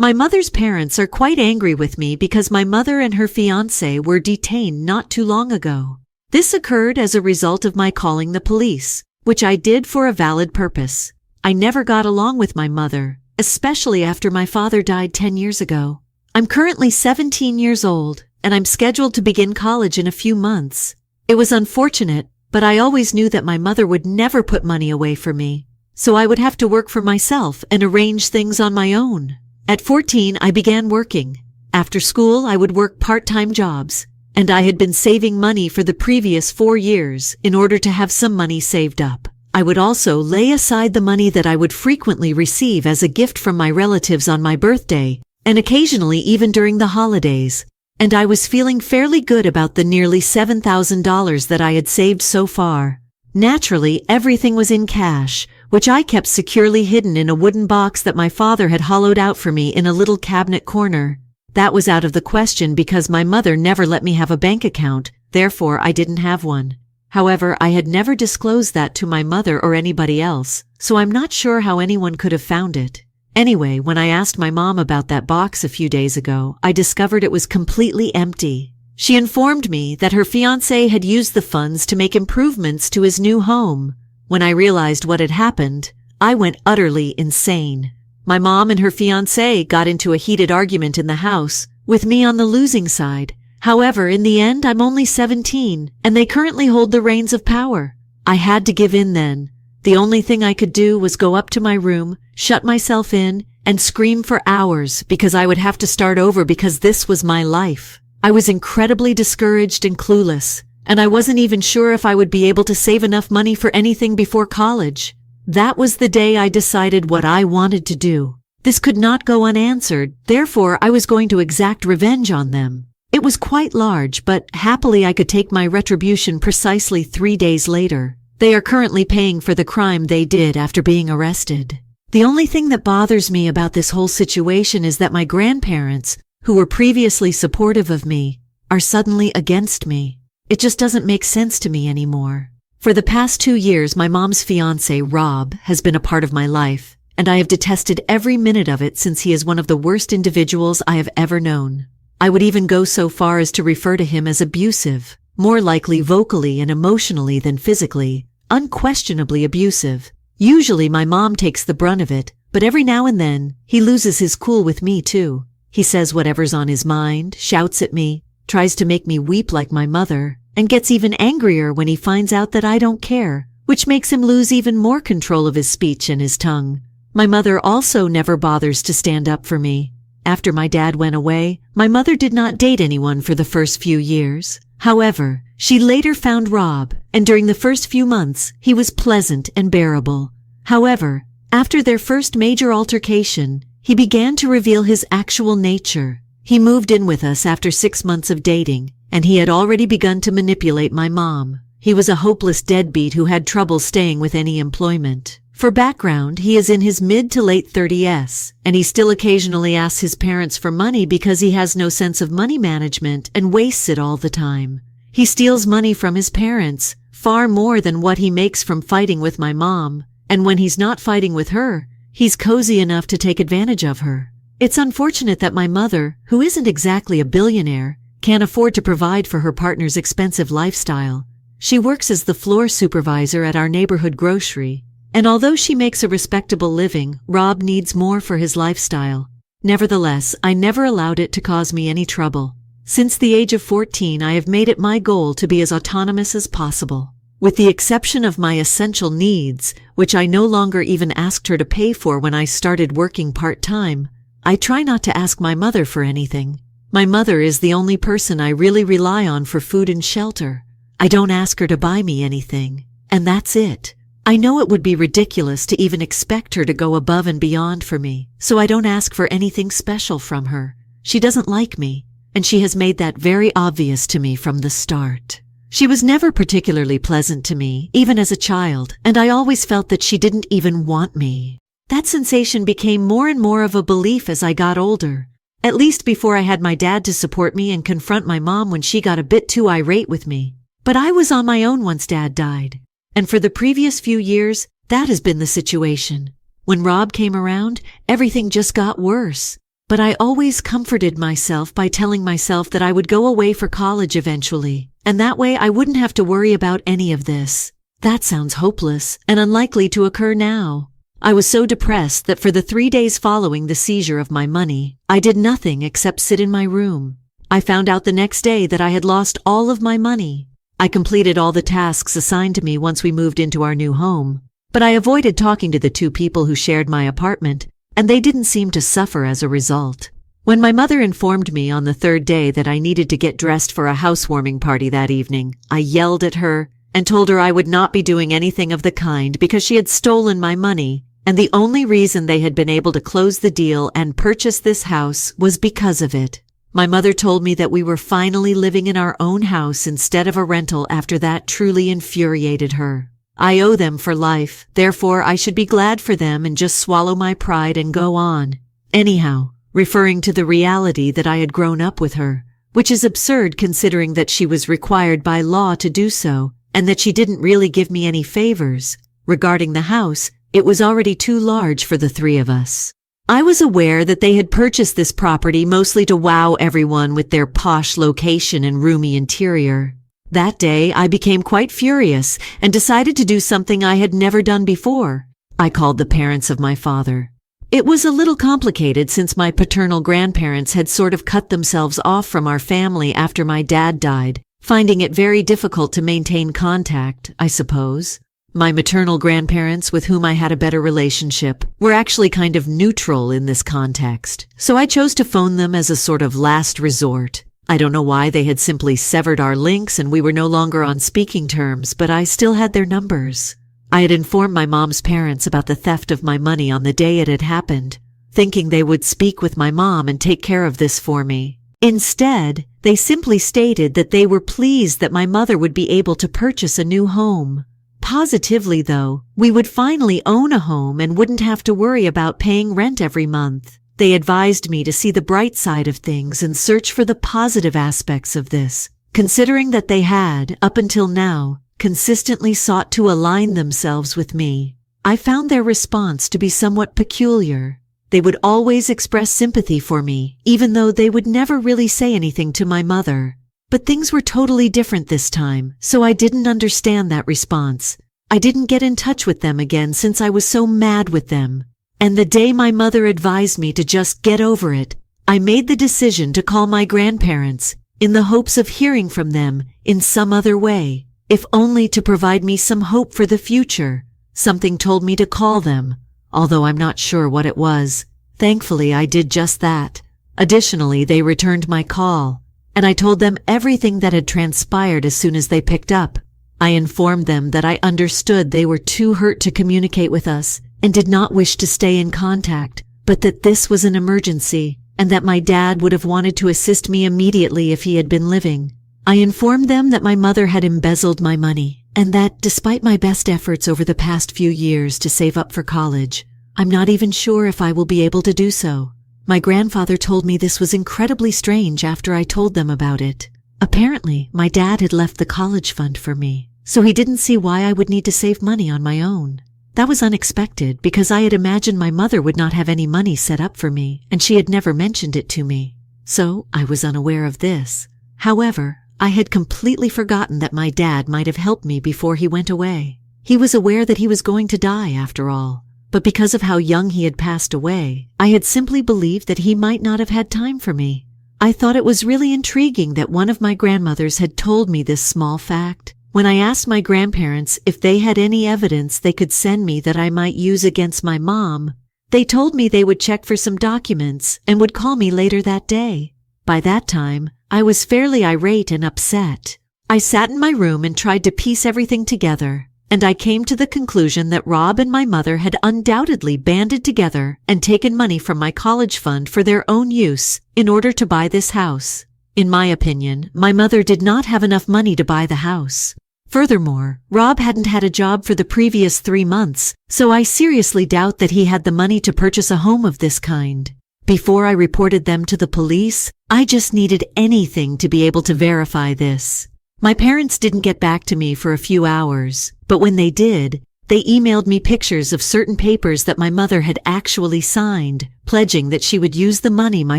My mother's parents are quite angry with me because my mother and her fiancé were detained not too long ago. This occurred as a result of my calling the police, which I did for a valid purpose. I never got along with my mother, especially after my father died 10 years ago. I'm currently 17 years old, and I'm scheduled to begin college in a few months. It was unfortunate, but I always knew that my mother would never put money away for me, so I would have to work for myself and arrange things on my own. At 14, I began working. After school, I would work part-time jobs, and I had been saving money for the previous 4 years in order to have some money saved up. I would also lay aside the money that I would frequently receive as a gift from my relatives on my birthday, and occasionally even during the holidays. And I was feeling fairly good about the nearly $7,000 that I had saved so far. Naturally, everything was in cash, which I kept securely hidden in a wooden box that my father had hollowed out for me in a little cabinet corner. That was out of the question because my mother never let me have a bank account, therefore I didn't have one. However, I had never disclosed that to my mother or anybody else, so I'm not sure how anyone could have found it. Anyway, when I asked my mom about that box a few days ago, I discovered it was completely empty. She informed me that her fiancé had used the funds to make improvements to his new home. When I realized what had happened, I went utterly insane. My mom and her fiancé got into a heated argument in the house, with me on the losing side. However, in the end, I'm only 17, and they currently hold the reins of power. I had to give in then. The only thing I could do was go up to my room, shut myself in, and scream for hours because I would have to start over because this was my life. I was incredibly discouraged and clueless, and I wasn't even sure if I would be able to save enough money for anything before college. That was the day I decided what I wanted to do. This could not go unanswered, therefore I was going to exact revenge on them. It was quite large, but happily I could take my retribution precisely 3 days later. They are currently paying for the crime they did after being arrested. The only thing that bothers me about this whole situation is that my grandparents, who were previously supportive of me, are suddenly against me. It just doesn't make sense to me anymore. For the past 2 years, my mom's fiancé, Rob, has been a part of my life, and I have detested every minute of it since he is one of the worst individuals I have ever known. I would even go so far as to refer to him as abusive, more likely vocally and emotionally than physically, unquestionably abusive. Usually my mom takes the brunt of it, but every now and then, he loses his cool with me too. He says whatever's on his mind, shouts at me, tries to make me weep like my mother, and gets even angrier when he finds out that I don't care, which makes him lose even more control of his speech and his tongue. My mother also never bothers to stand up for me. After my dad went away, my mother did not date anyone for the first few years. However, she later found Rob, and during the first few months, he was pleasant and bearable. However, after their first major altercation, he began to reveal his actual nature. He moved in with us after 6 months of dating, and he had already begun to manipulate my mom. He was a hopeless deadbeat who had trouble staying with any employment. For background, he is in his mid to late 30s, and he still occasionally asks his parents for money because he has no sense of money management and wastes it all the time. He steals money from his parents, far more than what he makes from fighting with my mom, and when he's not fighting with her, he's cozy enough to take advantage of her. It's unfortunate that my mother, who isn't exactly a billionaire, can't afford to provide for her partner's expensive lifestyle. She works as the floor supervisor at our neighborhood grocery, and although she makes a respectable living, Rob needs more for his lifestyle. Nevertheless, I never allowed it to cause me any trouble. Since the age of 14, I have made it my goal to be as autonomous as possible. With the exception of my essential needs, which I no longer even asked her to pay for when I started working part-time, I try not to ask my mother for anything. My mother is the only person I really rely on for food and shelter. I don't ask her to buy me anything, and that's it. I know it would be ridiculous to even expect her to go above and beyond for me, so I don't ask for anything special from her. She doesn't like me, and she has made that very obvious to me from the start. She was never particularly pleasant to me, even as a child, and I always felt that she didn't even want me. That sensation became more and more of a belief as I got older, at least before I had my dad to support me and confront my mom when she got a bit too irate with me. But I was on my own once Dad died. And for the previous few years, that has been the situation. When Rob came around, everything just got worse. But I always comforted myself by telling myself that I would go away for college eventually, and that way I wouldn't have to worry about any of this. That sounds hopeless and unlikely to occur now. I was so depressed that for the 3 days following the seizure of my money, I did nothing except sit in my room. I found out the next day that I had lost all of my money. I completed all the tasks assigned to me once we moved into our new home, but I avoided talking to the 2 people who shared my apartment, and they didn't seem to suffer as a result. When my mother informed me on the 3rd day that I needed to get dressed for a housewarming party that evening, I yelled at her and told her I would not be doing anything of the kind because she had stolen my money, and the only reason they had been able to close the deal and purchase this house was because of it. My mother told me that we were finally living in our own house instead of a rental after that truly infuriated her. I owe them for life, therefore I should be glad for them and just swallow my pride and go on. Anyhow, referring to the reality that I had grown up with her, which is absurd considering that she was required by law to do so, and that she didn't really give me any favors. Regarding the house, it was already too large for the 3 of us. I was aware that they had purchased this property mostly to wow everyone with their posh location and roomy interior. That day, I became quite furious and decided to do something I had never done before. I called the parents of my father. It was a little complicated since my paternal grandparents had sort of cut themselves off from our family after my dad died, finding it very difficult to maintain contact, I suppose. My maternal grandparents, with whom I had a better relationship, were actually kind of neutral in this context, so I chose to phone them as a sort of last resort. I don't know why they had simply severed our links and we were no longer on speaking terms, but I still had their numbers. I had informed my mom's parents about the theft of my money on the day it had happened, thinking they would speak with my mom and take care of this for me. Instead, they simply stated that they were pleased that my mother would be able to purchase a new home. Positively, though, we would finally own a home and wouldn't have to worry about paying rent every month. They advised me to see the bright side of things and search for the positive aspects of this, considering that they had, up until now, consistently sought to align themselves with me. I found their response to be somewhat peculiar. They would always express sympathy for me, even though they would never really say anything to my mother. But things were totally different this time, so I didn't understand that response. I didn't get in touch with them again since I was so mad with them. And the day my mother advised me to just get over it, I made the decision to call my grandparents in the hopes of hearing from them in some other way, if only to provide me some hope for the future. Something told me to call them, although I'm not sure what it was. Thankfully, I did just that. Additionally, they returned my call, and I told them everything that had transpired as soon as they picked up. I informed them that I understood they were too hurt to communicate with us and did not wish to stay in contact, but that this was an emergency and that my dad would have wanted to assist me immediately if he had been living. I informed them that my mother had embezzled my money and that, despite my best efforts over the past few years to save up for college, I'm not even sure if I will be able to do so. My grandfather told me this was incredibly strange after I told them about it. Apparently, my dad had left the college fund for me, so he didn't see why I would need to save money on my own. That was unexpected because I had imagined my mother would not have any money set up for me, and she had never mentioned it to me. So I was unaware of this. However, I had completely forgotten that my dad might have helped me before he went away. He was aware that he was going to die after all, but because of how young he had passed away, I had simply believed that he might not have had time for me. I thought it was really intriguing that one of my grandmothers had told me this small fact. When I asked my grandparents if they had any evidence they could send me that I might use against my mom, they told me they would check for some documents and would call me later that day. By that time, I was fairly irate and upset. I sat in my room and tried to piece everything together, and I came to the conclusion that Rob and my mother had undoubtedly banded together and taken money from my college fund for their own use in order to buy this house. In my opinion, my mother did not have enough money to buy the house. Furthermore, Rob hadn't had a job for the previous 3 months, so I seriously doubt that he had the money to purchase a home of this kind. Before I reported them to the police, I just needed anything to be able to verify this. My parents didn't get back to me for a few hours, but when they did, They emailed me pictures of certain papers that my mother had actually signed, pledging that she would use the money my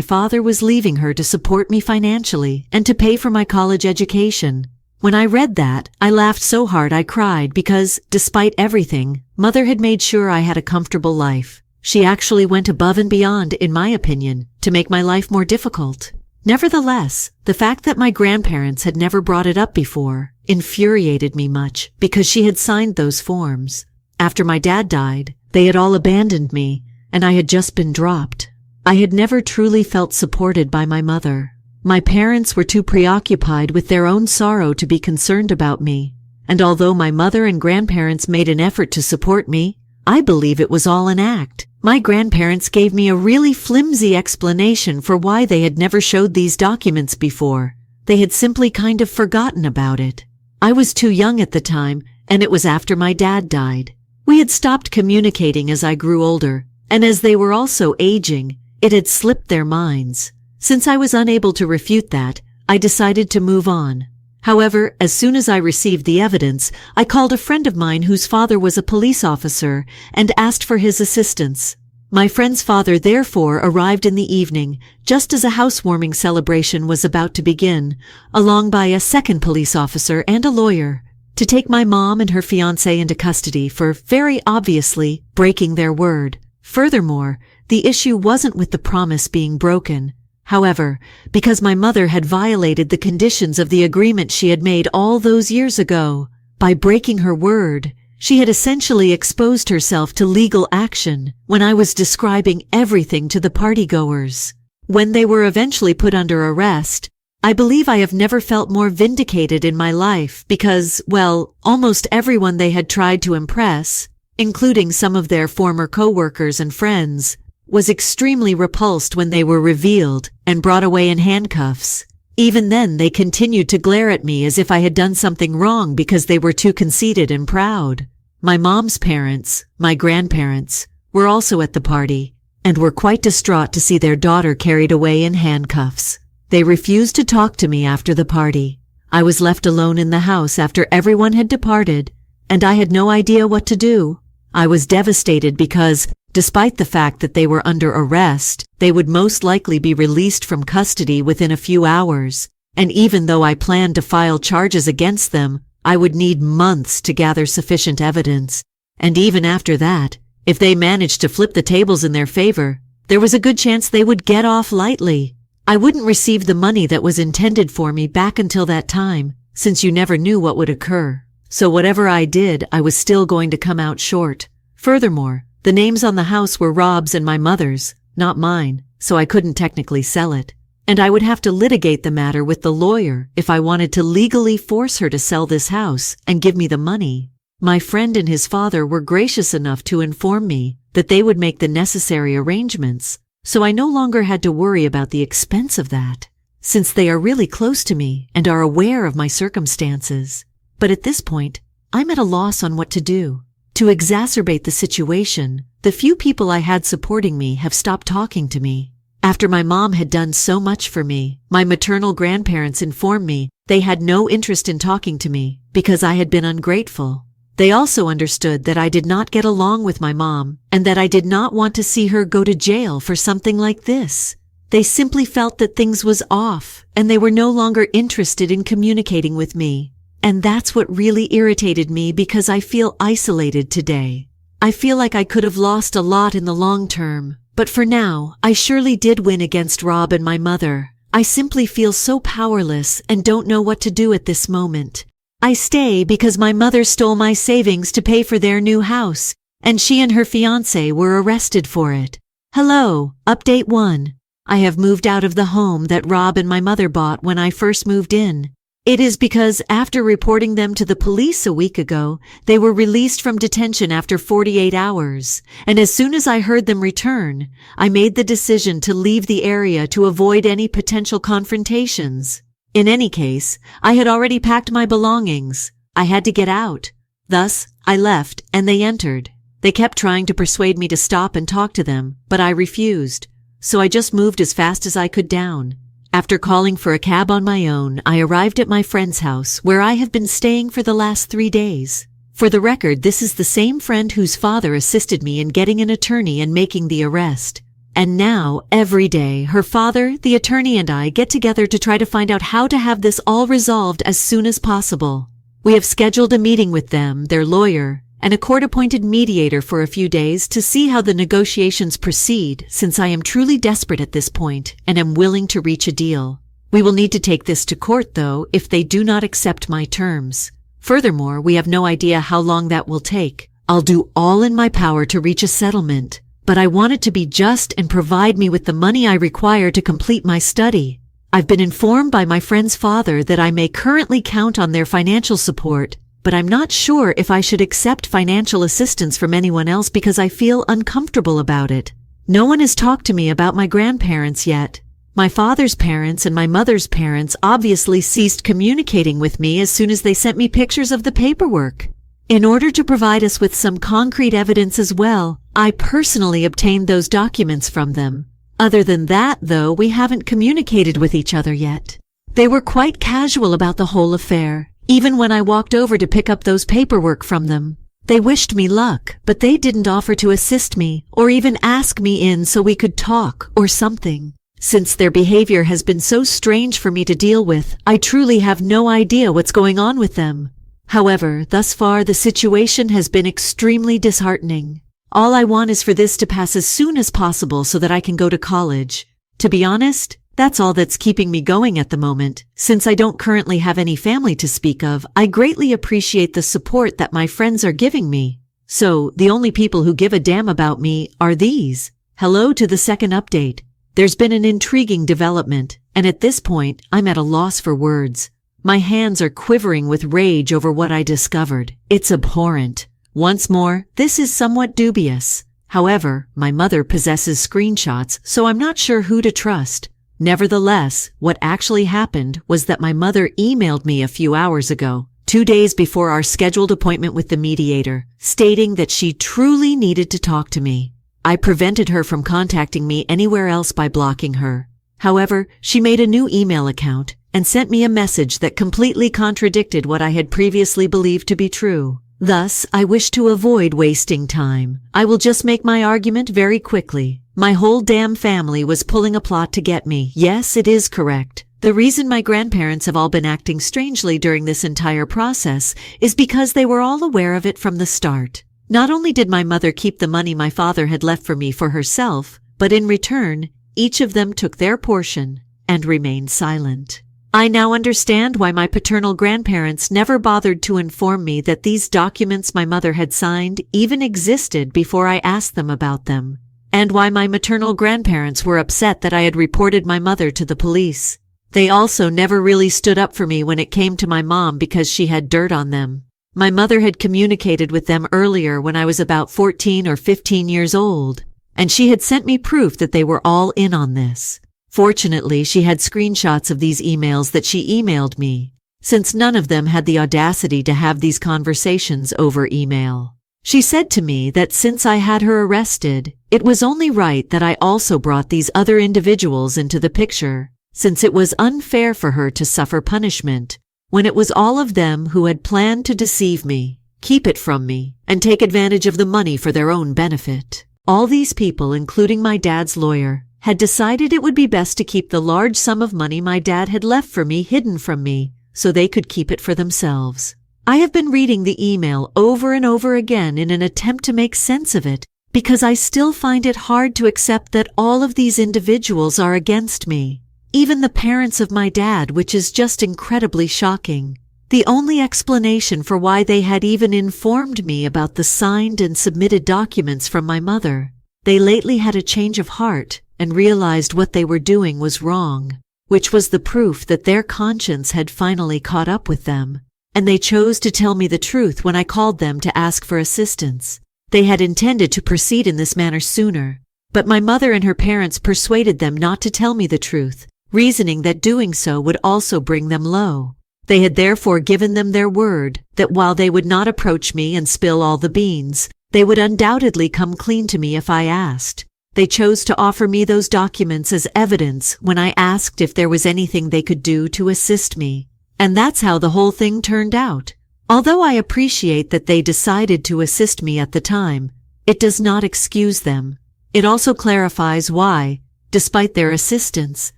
father was leaving her to support me financially and to pay for my college education. When I read that, I laughed so hard I cried because, despite everything, Mother had made sure I had a comfortable life. She actually went above and beyond, in my opinion, to make my life more difficult. Nevertheless, the fact that my grandparents had never brought it up before infuriated me much because she had signed those forms. After my dad died, they had all abandoned me, and I had just been dropped. I had never truly felt supported by my mother. My parents were too preoccupied with their own sorrow to be concerned about me, and although my mother and grandparents made an effort to support me, I believe it was all an act. My grandparents gave me a really flimsy explanation for why they had never showed these documents before. They had simply kind of forgotten about it. I was too young at the time, and it was after my dad died. We had stopped communicating as I grew older, and as they were also aging, it had slipped their minds. Since I was unable to refute that, I decided to move on. However, as soon as I received the evidence, I called a friend of mine whose father was a police officer and asked for his assistance. My friend's father therefore arrived in the evening, just as a housewarming celebration was about to begin, along by a second police officer and a lawyer, to take my mom and her fiancé into custody for, very obviously, breaking their word. Furthermore, the issue wasn't with the promise being broken. However, because my mother had violated the conditions of the agreement she had made all those years ago, by breaking her word, she had essentially exposed herself to legal action when I was describing everything to the partygoers. When they were eventually put under arrest, I believe I have never felt more vindicated in my life because, well, almost everyone they had tried to impress, including some of their former co-workers and friends, was extremely repulsed when they were revealed and brought away in handcuffs. Even then, they continued to glare at me as if I had done something wrong because they were too conceited and proud. My mom's parents, my grandparents, were also at the party and were quite distraught to see their daughter carried away in handcuffs. They refused to talk to me after the party. I was left alone in the house after everyone had departed, and I had no idea what to do. I was devastated because, despite the fact that they were under arrest, they would most likely be released from custody within a few hours, and even though I planned to file charges against them, I would need months to gather sufficient evidence. And even after that, if they managed to flip the tables in their favor, there was a good chance they would get off lightly. I wouldn't receive the money that was intended for me back until that time, since you never knew what would occur. So whatever I did, I was still going to come out short. Furthermore, the names on the house were Rob's and my mother's, not mine, so I couldn't technically sell it. And I would have to litigate the matter with the lawyer if I wanted to legally force her to sell this house and give me the money. My friend and his father were gracious enough to inform me that they would make the necessary arrangements, so I no longer had to worry about the expense of that, since they are really close to me and are aware of my circumstances. But at this point, I'm at a loss on what to do. To exacerbate the situation, the few people I had supporting me have stopped talking to me. After my mom had done so much for me, my maternal grandparents informed me they had no interest in talking to me because I had been ungrateful. They also understood that I did not get along with my mom and that I did not want to see her go to jail for something like this. They simply felt that things was off and they were no longer interested in communicating with me. And that's what really irritated me because I feel isolated today. I feel like I could have lost a lot in the long term, but for now, I surely did win against Rob and my mother. I simply feel so powerless and don't know what to do at this moment. I stay because my mother stole my savings to pay for their new house, and she and her fiancé were arrested for it. Hello, Update 1. I have moved out of the home that Rob and my mother bought when I first moved in. It is because after reporting them to the police a week ago, they were released from detention after 48 hours, and as soon as I heard them return, I made the decision to leave the area to avoid any potential confrontations. In any case, I had already packed my belongings. I had to get out. Thus, I left, and they entered. They kept trying to persuade me to stop and talk to them, but I refused, so I just moved as fast as I could down. After calling for a cab on my own, I arrived at my friend's house, where I have been staying for the last 3 days. For the record, this is the same friend whose father assisted me in getting an attorney and making the arrest. And now, every day, her father, the attorney, and I get together to try to find out how to have this all resolved as soon as possible. We have scheduled a meeting with them, their lawyer, and a court-appointed mediator for a few days to see how the negotiations proceed, since I am truly desperate at this point and am willing to reach a deal. We will need to take this to court, though, if they do not accept my terms. Furthermore, we have no idea how long that will take. I'll do all in my power to reach a settlement, but I want it to be just and provide me with the money I require to complete my study. I've been informed by my friend's father that I may currently count on their financial support, but I'm not sure if I should accept financial assistance from anyone else because I feel uncomfortable about it. No one has talked to me about my grandparents yet. My father's parents and my mother's parents obviously ceased communicating with me as soon as they sent me pictures of the paperwork. In order to provide us with some concrete evidence as well, I personally obtained those documents from them. Other than that, though, we haven't communicated with each other yet. They were quite casual about the whole affair, even when I walked over to pick up those paperwork from them. They wished me luck, but they didn't offer to assist me or even ask me in so we could talk or something. Since their behavior has been so strange for me to deal with, I truly have no idea what's going on with them. However, thus far the situation has been extremely disheartening. All I want is for this to pass as soon as possible so that I can go to college. To be honest, that's all that's keeping me going at the moment. Since I don't currently have any family to speak of, I greatly appreciate the support that my friends are giving me. So, the only people who give a damn about me are these. Hello to the second update. There's been an intriguing development, and at this point, I'm at a loss for words. My hands are quivering with rage over what I discovered. It's abhorrent. Once more, this is somewhat dubious. However, my mother possesses screenshots, so I'm not sure who to trust. Nevertheless, what actually happened was that my mother emailed me a few hours ago, 2 days before our scheduled appointment with the mediator, stating that she truly needed to talk to me. I prevented her from contacting me anywhere else by blocking her. However, she made a new email account and sent me a message that completely contradicted what I had previously believed to be true. Thus, I wish to avoid wasting time. I will just make my argument very quickly. My whole damn family was pulling a plot to get me. Yes, it is correct. The reason my grandparents have all been acting strangely during this entire process is because they were all aware of it from the start. Not only did my mother keep the money my father had left for me for herself, but in return, each of them took their portion and remained silent. I now understand why my paternal grandparents never bothered to inform me that these documents my mother had signed even existed before I asked them about them, and why my maternal grandparents were upset that I had reported my mother to the police. They also never really stood up for me when it came to my mom because she had dirt on them. My mother had communicated with them earlier when I was about 14 or 15 years old, and she had sent me proof that they were all in on this. Fortunately, she had screenshots of these emails that she emailed me, since none of them had the audacity to have these conversations over email. She said to me that since I had her arrested, it was only right that I also brought these other individuals into the picture, since it was unfair for her to suffer punishment when it was all of them who had planned to deceive me, keep it from me, and take advantage of the money for their own benefit. All these people, including my dad's lawyer, had decided it would be best to keep the large sum of money my dad had left for me hidden from me, so they could keep it for themselves. I have been reading the email over and over again in an attempt to make sense of it, because I still find it hard to accept that all of these individuals are against me. Even the parents of my dad, which is just incredibly shocking. The only explanation for why they had even informed me about the signed and submitted documents from my mother. They lately had a change of heart and realized what they were doing was wrong, which was the proof that their conscience had finally caught up with them, and they chose to tell me the truth when I called them to ask for assistance. They had intended to proceed in this manner sooner, but my mother and her parents persuaded them not to tell me the truth, reasoning that doing so would also bring them low. They had therefore given them their word that while they would not approach me and spill all the beans, they would undoubtedly come clean to me if I asked. They chose to offer me those documents as evidence when I asked if there was anything they could do to assist me. And that's how the whole thing turned out. Although I appreciate that they decided to assist me at the time, it does not excuse them. It also clarifies why, despite their assistance,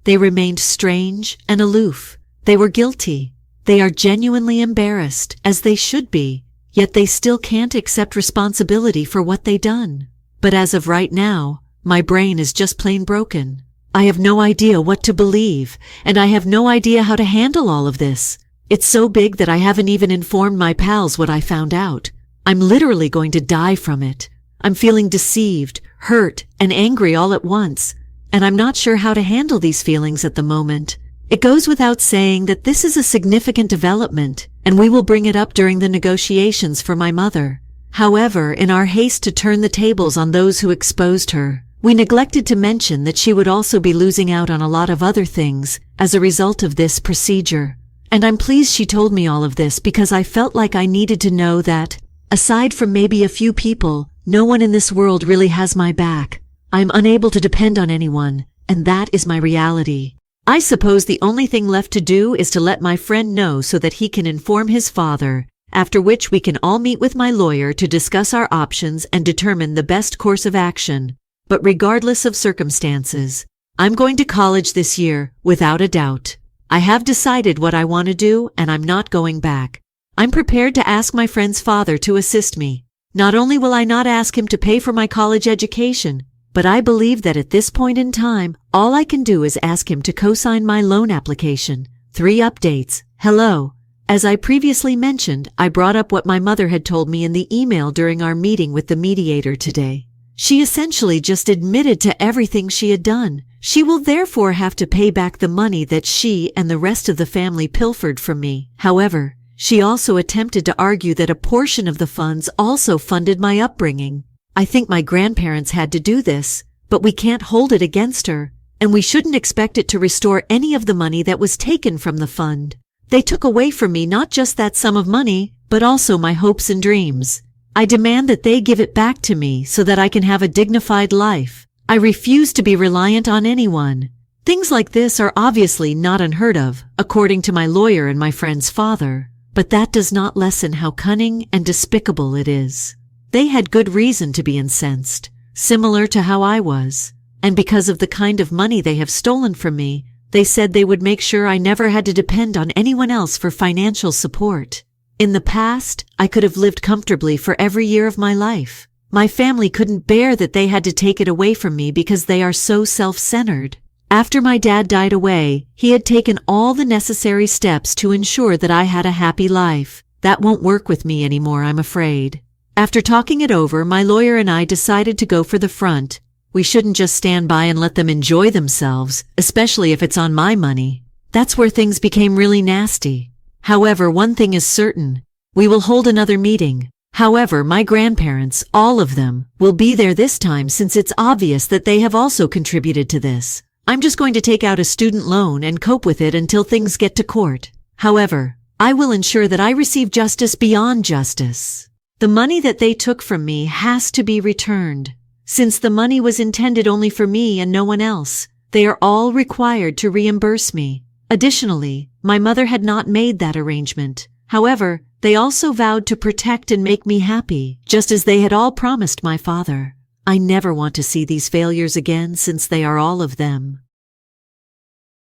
they remained strange and aloof. They were guilty. They are genuinely embarrassed, as they should be, yet they still can't accept responsibility for what they done. But as of right now, my brain is just plain broken. I have no idea what to believe, and I have no idea how to handle all of this. It's so big that I haven't even informed my pals what I found out. I'm literally going to die from it. I'm feeling deceived, hurt, and angry all at once, and I'm not sure how to handle these feelings at the moment. It goes without saying that this is a significant development, and we will bring it up during the negotiations for my mother. However, in our haste to turn the tables on those who exposed her, we neglected to mention that she would also be losing out on a lot of other things as a result of this procedure. And I'm pleased she told me all of this because I felt like I needed to know that, aside from maybe a few people, no one in this world really has my back. I'm unable to depend on anyone, and that is my reality. I suppose the only thing left to do is to let my friend know so that he can inform his father, after which we can all meet with my lawyer to discuss our options and determine the best course of action. But regardless of circumstances, I'm going to college this year, without a doubt. I have decided what I want to do, and I'm not going back. I'm prepared to ask my friend's father to assist me. Not only will I not ask him to pay for my college education, but I believe that at this point in time, all I can do is ask him to co-sign my loan application. 3 updates. Hello. As I previously mentioned, I brought up what my mother had told me in the email during our meeting with the mediator today. She essentially just admitted to everything she had done. She will therefore have to pay back the money that she and the rest of the family pilfered from me. However, she also attempted to argue that a portion of the funds also funded my upbringing. I think my grandparents had to do this, but we can't hold it against her, and we shouldn't expect it to restore any of the money that was taken from the fund. They took away from me not just that sum of money, but also my hopes and dreams. I demand that they give it back to me so that I can have a dignified life. I refuse to be reliant on anyone. Things like this are obviously not unheard of, according to my lawyer and my friend's father, but that does not lessen how cunning and despicable it is. They had good reason to be incensed, similar to how I was, and because of the kind of money they have stolen from me, they said they would make sure I never had to depend on anyone else for financial support. In the past, I could have lived comfortably for every year of my life. My family couldn't bear that they had to take it away from me because they are so self-centered. After my dad died away, he had taken all the necessary steps to ensure that I had a happy life. That won't work with me anymore, I'm afraid. After talking it over, my lawyer and I decided to go for the front. We shouldn't just stand by and let them enjoy themselves, especially if it's on my money. That's where things became really nasty. However, one thing is certain. We will hold another meeting. However, my grandparents, all of them, will be there this time since it's obvious that they have also contributed to this. I'm just going to take out a student loan and cope with it until things get to court. However, I will ensure that I receive justice beyond justice. The money that they took from me has to be returned. Since the money was intended only for me and no one else, they are all required to reimburse me. Additionally, my mother had not made that arrangement. However, they also vowed to protect and make me happy, just as they had all promised my father. I never want to see these failures again since they are all of them.